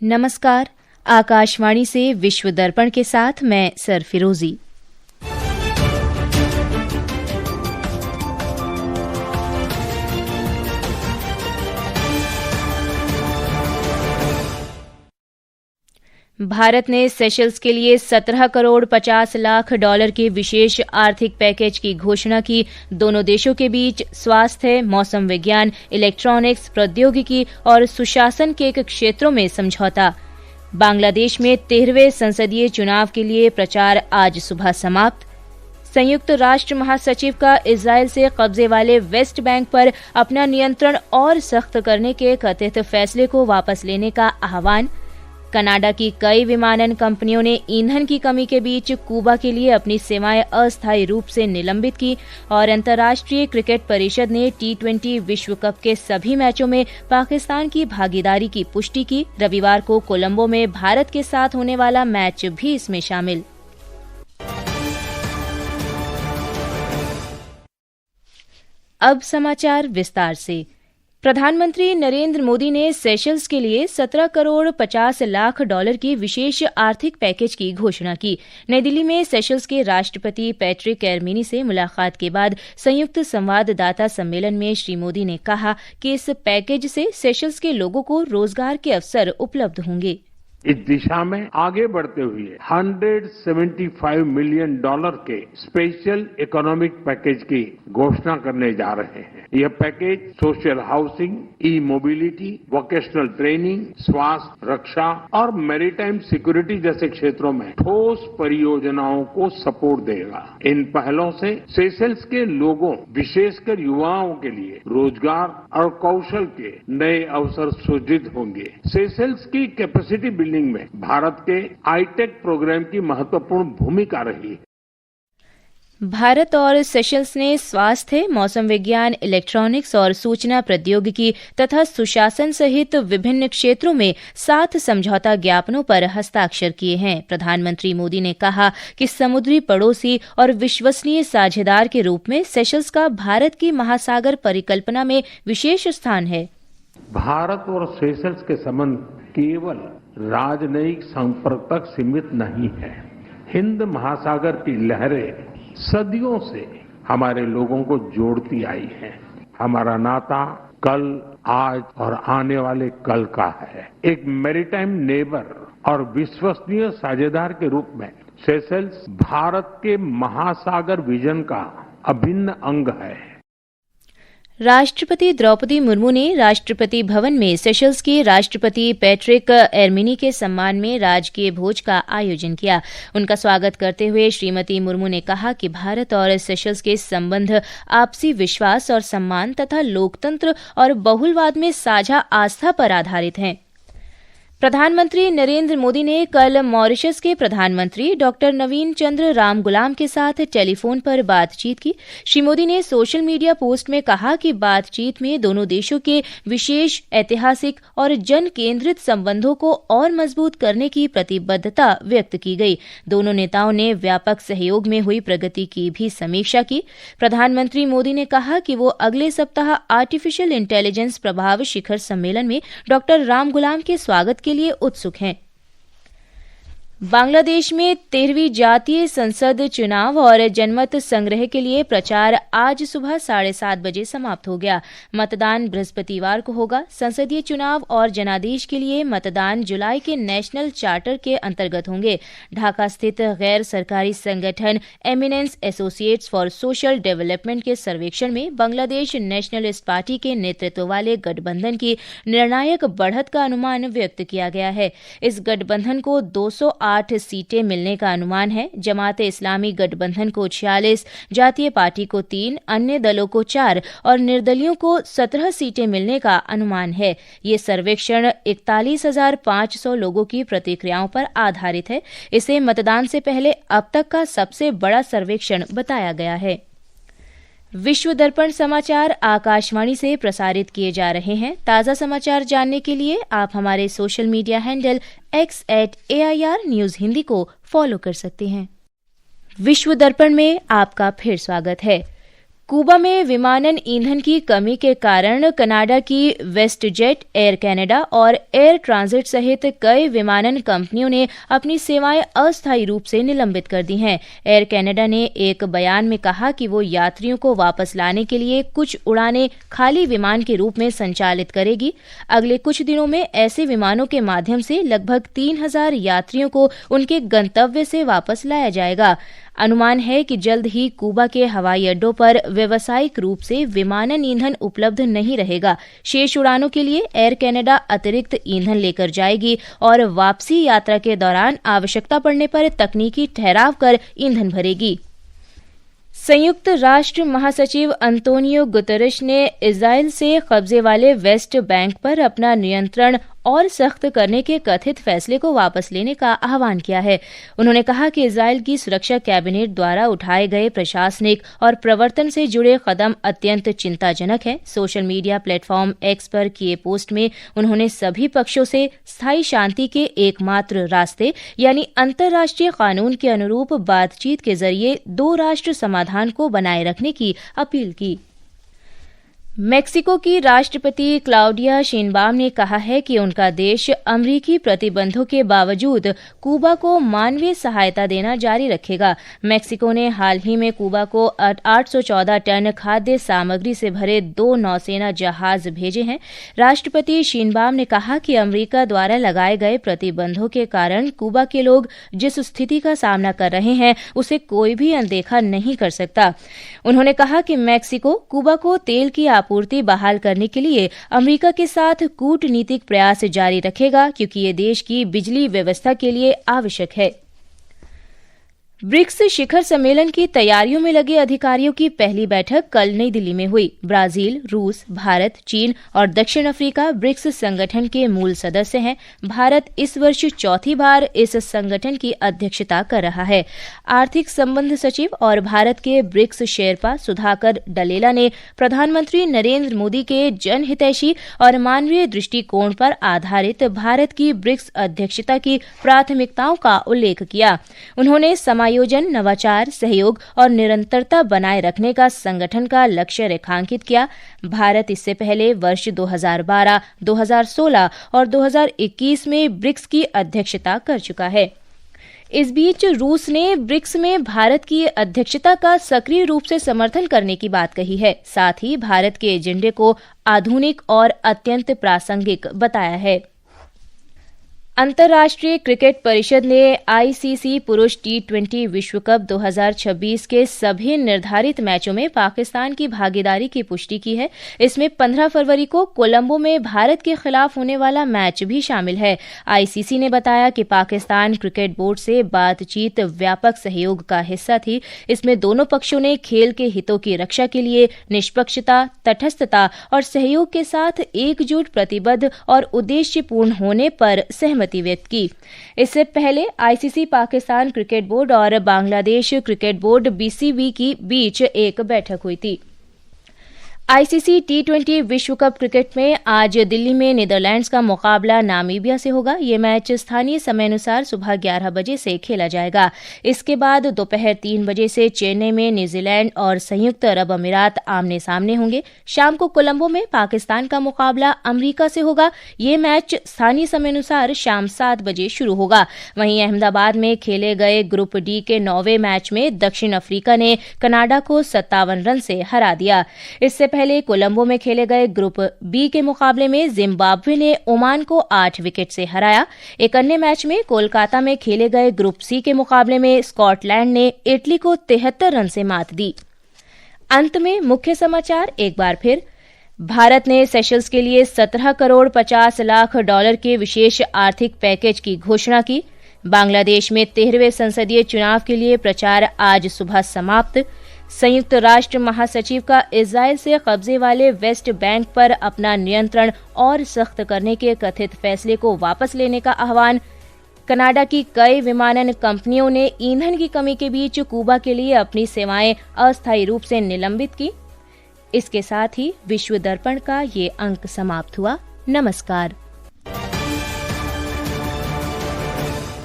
नमस्कार। आकाशवाणी से विश्व दर्पण के साथ मैं सरफिरोजी। भारत ने सेशल्स के लिए 17 करोड़ 50 लाख डॉलर के विशेष आर्थिक पैकेज की घोषणा की। दोनों देशों के बीच स्वास्थ्य, मौसम विज्ञान, इलेक्ट्रॉनिक्स, प्रौद्योगिकी और सुशासन के क्षेत्रों में समझौता। बांग्लादेश में 13वें संसदीय चुनाव के लिए प्रचार आज सुबह समाप्त। संयुक्त राष्ट्र महासचिव का इजरायल से कब्जे वाले वेस्ट बैंक पर अपना नियंत्रण और सख्त करने के कथित फैसले को वापस लेने का आह्वान। कनाडा की कई विमानन कंपनियों ने ईंधन की कमी के बीच क्यूबा के लिए अपनी सेवाएं अस्थायी रूप से निलंबित की। और अंतर्राष्ट्रीय क्रिकेट परिषद ने T20 विश्व कप के सभी मैचों में पाकिस्तान की भागीदारी की पुष्टि की। रविवार को कोलंबो में भारत के साथ होने वाला मैच भी इसमें शामिल। अब समाचार विस्तार से। प्रधानमंत्री नरेंद्र मोदी ने सेशल्स के लिए 17 करोड़ 50 लाख डॉलर की विशेष आर्थिक पैकेज की घोषणा की। नई दिल्ली में सेशल्स के राष्ट्रपति पैट्रिक एरमिनी से मुलाकात के बाद संयुक्त संवाददाता सम्मेलन में श्री मोदी ने कहा कि इस पैकेज से सेशल्स के लोगों को रोजगार के अवसर उपलब्ध होंगे। इस दिशा में आगे बढ़ते हुए $175 मिलियन के स्पेशल इकोनॉमिक पैकेज की घोषणा करने जा रहे हैं। यह पैकेज सोशल हाउसिंग, ई मोबिलिटी, वोकेशनल ट्रेनिंग, स्वास्थ्य, रक्षा और मैरीटाइम सिक्योरिटी जैसे क्षेत्रों में ठोस परियोजनाओं को सपोर्ट देगा। इन पहलों से सेशल्स के लोगों, विशेषकर युवाओं के लिए रोजगार और कौशल के नए अवसर सृजित होंगे। सेशल्स की कैपेसिटी बिल्डिंग में भारत के आईटेक प्रोग्राम की महत्वपूर्ण भूमिका रही है। भारत और सेशल्स ने स्वास्थ्य, मौसम विज्ञान, इलेक्ट्रॉनिक्स और सूचना प्रौद्योगिकी तथा सुशासन सहित विभिन्न क्षेत्रों में 7 समझौता ज्ञापनों पर हस्ताक्षर किए हैं। प्रधानमंत्री मोदी ने कहा कि समुद्री पड़ोसी और विश्वसनीय साझेदार के रूप में सेशल्स का भारत की महासागर परिकल्पना में विशेष स्थान है। भारत और सेशल्स के संबंध केवल राजनयिक संपर्क तक सीमित नहीं है। हिंद महासागर की लहरें सदियों से हमारे लोगों को जोड़ती आई हैं। हमारा नाता कल, आज और आने वाले कल का है। एक मैरीटाइम नेबर और विश्वसनीय साझेदार के रूप में सेशल्स भारत के महासागर विजन का अभिन्न अंग है। राष्ट्रपति द्रौपदी मुर्मू ने राष्ट्रपति भवन में सेशल्स के राष्ट्रपति पैट्रिक एरमिनी के सम्मान में राजकीय भोज का आयोजन किया। उनका स्वागत करते हुए श्रीमती मुर्मू ने कहा कि भारत और सेशल्स के संबंध आपसी विश्वास और सम्मान तथा लोकतंत्र और बहुलवाद में साझा आस्था पर आधारित हैं। प्रधानमंत्री नरेंद्र मोदी ने कल मॉरिशस के प्रधानमंत्री डॉक्टर नवीन चंद्र रामगुलाम के साथ टेलीफोन पर बातचीत की। श्री मोदी ने सोशल मीडिया पोस्ट में कहा कि बातचीत में दोनों देशों के विशेष ऐतिहासिक और जन केंद्रित संबंधों को और मजबूत करने की प्रतिबद्धता व्यक्त की गई। दोनों नेताओं ने व्यापक सहयोग में हुई प्रगति की भी समीक्षा की। प्रधानमंत्री मोदी ने कहा कि वो अगले सप्ताह आर्टिफिशियल इंटेलिजेंस प्रभाव शिखर सम्मेलन में डॉक्टर रामगुलाम के स्वागत के लिए उत्सुक हैं। बांग्लादेश में 13वीं जातीय संसद चुनाव और जनमत संग्रह के लिए प्रचार आज सुबह 7:30 बजे समाप्त हो गया। मतदान बृहस्पतिवार को होगा। संसदीय चुनाव और जनादेश के लिए मतदान जुलाई के नेशनल चार्टर के अंतर्गत होंगे। ढाका स्थित गैर सरकारी संगठन eminence associates for social development के सर्वेक्षण में बांग्लादेश नेशनलिस्ट पार्टी के नेतृत्व वाले गठबंधन की निर्णायक बढ़त का अनुमान व्यक्त किया गया है। इस गठबंधन को 208 सीटें मिलने का अनुमान है। जमाते इस्लामी गठबंधन को 46, जातीय पार्टी को 3, अन्य दलों को 4 और निर्दलियों को 17 सीटें मिलने का अनुमान है। ये सर्वेक्षण 41,500 लोगों की प्रतिक्रियाओं पर आधारित है। इसे मतदान से पहले अब तक का सबसे बड़ा सर्वेक्षण बताया गया है। विश्व दर्पण समाचार आकाशवाणी से प्रसारित किए जा रहे हैं। ताज़ा समाचार जानने के लिए आप हमारे social media handle x@AIR news Hindi को फॉलो कर सकते हैं। विश्व दर्पण में आपका फिर स्वागत है। कूबा में विमानन ईंधन की कमी के कारण कनाडा की वेस्टजेट, एयर कनाडा और एयर ट्रांजिट सहित कई विमानन कंपनियों ने अपनी सेवाएं अस्थायी रूप से निलंबित कर दी हैं। एयर कनाडा ने एक बयान में कहा कि वो यात्रियों को वापस लाने के लिए कुछ उड़ानें खाली विमान के रूप में संचालित करेगी। अगले कुछ दिनों में ऐसे विमानों के माध्यम से लगभग 3000 यात्रियों को उनके गंतव्य से वापस लाया जाएगा। अनुमान है कि जल्द ही कूबा के हवाई अड्डों पर व्यावसायिक रूप से विमानन ईंधन उपलब्ध नहीं रहेगा। शेष उड़ानों के लिए एयर कनाडा अतिरिक्त ईंधन लेकर जाएगी और वापसी यात्रा के दौरान आवश्यकता पड़ने पर तकनीकी ठहराव कर ईंधन भरेगी। संयुक्त राष्ट्र महासचिव अंतोनियो गुतेरेश ने इजरायल से कब्जे वाले वेस्ट बैंक पर अपना नियंत्रण और सख्त करने के कथित फैसले को वापस लेने का आह्वान किया है। उन्होंने कहा कि इजरायल की सुरक्षा कैबिनेट द्वारा उठाए गए प्रशासनिक और प्रवर्तन से जुड़े कदम अत्यंत चिंताजनक है। सोशल मीडिया प्लेटफॉर्म एक्स पर किए पोस्ट में उन्होंने सभी पक्षों से स्थायी शांति के एकमात्र रास्ते यानी अंतर्राष्ट्रीय कानून के अनुरूप बातचीत के जरिए 2 राष्ट्र समाधान को बनाए रखने की अपील की। मेक्सिको की राष्ट्रपति क्लाउडिया शेनबाम ने कहा है कि उनका देश अमेरिकी प्रतिबंधों के बावजूद कूबा को मानवीय सहायता देना जारी रखेगा। मेक्सिको ने हाल ही में कूबा को 814 टन खाद्य सामग्री से भरे 2 नौसेना जहाज भेजे हैं। राष्ट्रपति शेनबाम ने कहा कि अमेरिका द्वारा लगाए गए प्रतिबंधों के कारण कूबा के लोग जिस स्थिति का सामना कर रहे हैं उसे कोई भी अनदेखा नहीं कर सकता। उन्होंने कहा कि मेक्सिको कूबा को तेल की आपूर्ति बहाल करने के लिए अमेरिका के साथ कूटनीतिक प्रयास जारी रखेगा क्योंकि ये देश की बिजली व्यवस्था के लिए आवश्यक है। ब्रिक्स शिखर सम्मेलन की तैयारियों में लगे अधिकारियों की पहली बैठक कल नई दिल्ली में हुई। ब्राजील, रूस, भारत, चीन और दक्षिण अफ्रीका ब्रिक्स संगठन के मूल सदस्य हैं। भारत इस वर्ष चौथी बार इस संगठन की अध्यक्षता कर रहा है। आर्थिक संबंध सचिव और भारत के ब्रिक्स शेरपा सुधाकर डलेला ने प्रधानमंत्री नरेंद्र मोदी के जनहितैषी और मानवीय दृष्टिकोण पर आधारित भारत की ब्रिक्स अध्यक्षता की प्राथमिकताओं का उल्लेख किया। उन्होंने आयोजन, नवाचार, सहयोग और निरंतरता बनाए रखने का संगठन का लक्ष्य रेखांकित किया। भारत इससे पहले वर्ष 2012, 2016 और 2021 में ब्रिक्स की अध्यक्षता कर चुका है। इस बीच रूस ने ब्रिक्स में भारत की अध्यक्षता का सक्रिय रूप से समर्थन करने की बात कही है। साथ ही भारत के एजेंडे को आधुनिक और अत्यंत प्रासंगिक बताया है। अंतर्राष्ट्रीय क्रिकेट परिषद ने आईसीसी पुरुष T20 विश्व कप 2026 के सभी निर्धारित मैचों में पाकिस्तान की भागीदारी की पुष्टि की है। इसमें 15 फरवरी को कोलंबो में भारत के खिलाफ होने वाला मैच भी शामिल है। आईसीसी ने बताया कि पाकिस्तान क्रिकेट बोर्ड से बातचीत व्यापक सहयोग का हिस्सा थी। इसमें दोनों पक्षों ने खेल के हितों की रक्षा के लिए निष्पक्षता, तटस्थता और सहयोग के साथ एकजुट, प्रतिबद्ध और उद्देश्यपूर्ण होने पर सहमति व्यक्त की। इससे पहले आईसीसी, पाकिस्तान क्रिकेट बोर्ड और बांग्लादेश क्रिकेट बोर्ड BCB की बीच एक बैठक हुई थी। आईसीसी T20 विश्व कप क्रिकेट में आज दिल्ली में नीदरलैंड्स का मुकाबला नामीबिया से होगा। ये मैच स्थानीय समय अनुसार सुबह 11 बजे से खेला जाएगा। इसके बाद दोपहर 3 बजे से चेन्नई में न्यूजीलैंड और संयुक्त अरब अमीरात आमने सामने होंगे। शाम को कोलंबो में पाकिस्तान का मुकाबला अमेरिका से होगा। ये मैच स्थानीय समय अनुसार शाम 7 बजे शुरू होगा। वहीं अहमदाबाद में खेले गए ग्रुप डी के 9वें मैच में दक्षिण अफ्रीका ने कनाडा को 57 रन से हरा दिया। इससे पहले कोलंबो में खेले गए ग्रुप बी के मुकाबले में जिम्बाब्वे ने ओमान को 8 विकेट से हराया। एक अन्य मैच में कोलकाता में खेले गए ग्रुप सी के मुकाबले में स्कॉटलैंड ने इटली को 73 रन से मात दी। अंत में मुख्य समाचार एक बार फिर। भारत ने सेशल्स के लिए 17 करोड़ 50 लाख डॉलर के विशेष आर्थिक पैकेज की घोषणा की। बांग्लादेश में 13वें संसदीय चुनाव के लिए प्रचार आज सुबह समाप्त। संयुक्त राष्ट्र महासचिव का इजरायल से कब्जे वाले वेस्ट बैंक पर अपना नियंत्रण और सख्त करने के कथित फैसले को वापस लेने का आह्वान। कनाडा की कई विमानन कंपनियों ने ईंधन की कमी के बीच कूबा के लिए अपनी सेवाएं अस्थायी रूप से निलंबित की। इसके साथ ही विश्व दर्पण का ये अंक समाप्त हुआ। नमस्कार।